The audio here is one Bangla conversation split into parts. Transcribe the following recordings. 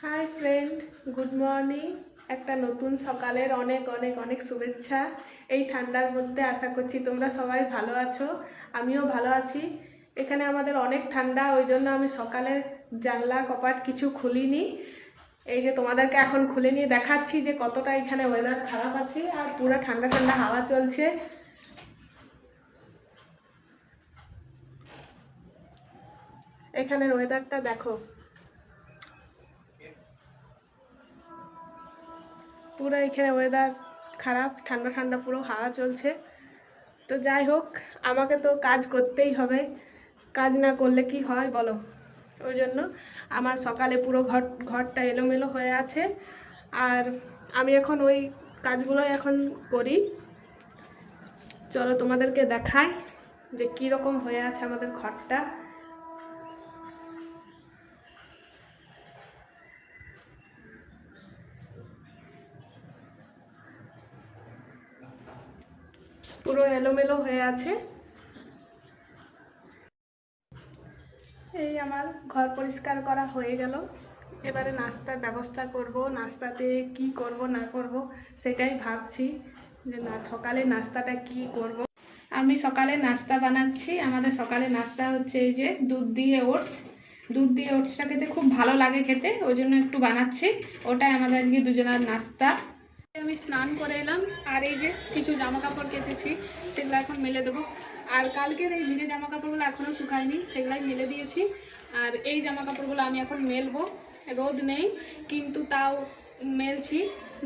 Hi friend, good morning. একটা নতুন সকালের অনেক অনেক অনেক শুভেচ্ছা। এই ঠান্ডার মধ্যে আশা করছি তোমরা সবাই ভালো আছো, আমিও ভালো আছি। এখানে আমাদের অনেক ঠান্ডা, ওই জন্য আমি সকালে জানলা কপাট কিছু খুলিনি। এই যে তোমাদেরকে এখন খুলে নিয়ে দেখাচ্ছি যে কতটা এখানে ওয়েদার খারাপ আছে, আর পুরো ঠান্ডা ঠান্ডা হাওয়া চলছে। এখানের ওয়েদারটা দেখো, পুরো এখানে ওয়েদার খারাপ, ঠান্ডা ঠান্ডা পুরো হাওয়া চলছে। তো যাই হোক, আমাকে তো কাজ করতেই হবে, কাজ না করলে কি হয় বলো। ওই জন্য আমার সকালে পুরো ঘরটা এলোমেলো হয়ে আছে, আর আমি এখন ওই কাজগুলো এখন করি। চলো তোমাদেরকে দেখাই যে কীরকম হয়ে আছে আমাদের ঘরটা। পুরো এলোমেলো হয়ে আছে। এই আমার ঘর পরিষ্কার করা হয়ে গেল। এবারে নাস্তার ব্যবস্থা করব। নাস্তাতে কি করব না করব সেটাই ভাবছি, যে না সকালে নাস্তাটা কি করব। আমি সকালে নাস্তা বানাচ্ছি। আমাদের সকালে নাস্তা হচ্ছে এই যে দুধ দিয়ে ওটস। দুধ দিয়ে ওটসটা খেতে খুব ভালো লাগে খেতে, ওই জন্য একটু বানাচ্ছি। ওটাই আমাদের আজকে দুজনের নাস্তা। আমি স্নান করে এলাম, আর এই যে কিছু জামা কাপড় কেচেছি, সেগুলো এখন মেলে দেবো। আর কালকের এই ভিজে জামা কাপড়গুলো এখনও শুকায়নি, সেগুলাই মেলে দিয়েছি। আর এই জামা কাপড়গুলো আমি এখন মেলবো। রোদ নেই কিন্তু তাও মেলছি,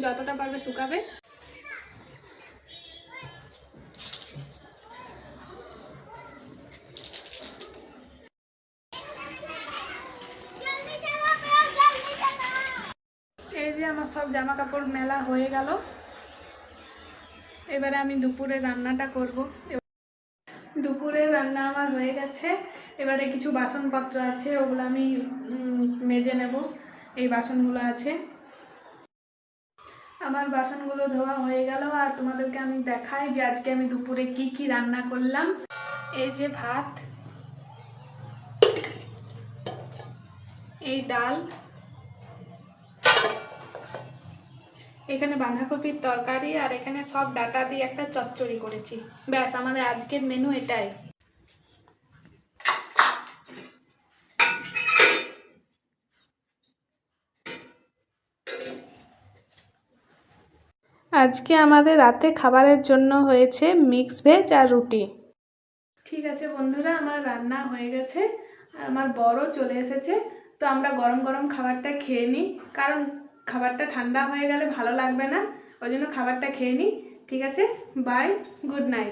যতটা পারবে শুকাবে। এই যে আমার সব জামা কাপড় মেলা হয়ে গেল। এবারে আমি দুপুরে রান্নাটা করব। দুপুরের রান্না আমার হয়ে গেছে। এবারে কিছু বাসনপত্র আছে, ওগুলো আমি মেজে নেব। এই বাসনগুলো আছে, আমার বাসনগুলো ধোয়া হয়ে গেল। আর তোমাদেরকে আমি দেখাই যে আজকে আমি দুপুরে কি কি রান্না করলাম। এই যে ভাত, এই ডাল, এখানে বাঁধাকপির তরকারি, আর এখানে সব ডাটা দিয়ে একটা চচ্চড়ি করেছি। ব্যাস, আমাদের আজকের মেনু এটাই। আজকে আমাদের রাতে খাবারের জন্য হয়েছে মিক্স ভেজ আর রুটি। ঠিক আছে বন্ধুরা, আমার রান্না হয়ে গেছে, আর আমার বড়ও চলে এসেছে। তো আমরা গরম গরম খাবারটা খেয়ে নিই, কারণ খাবারটা ঠান্ডা হয়ে গেলে ভালো লাগবে না, ওই জন্য খাবারটা খেয়ে নিই। ঠিক আছে, বাই, গুড নাইট।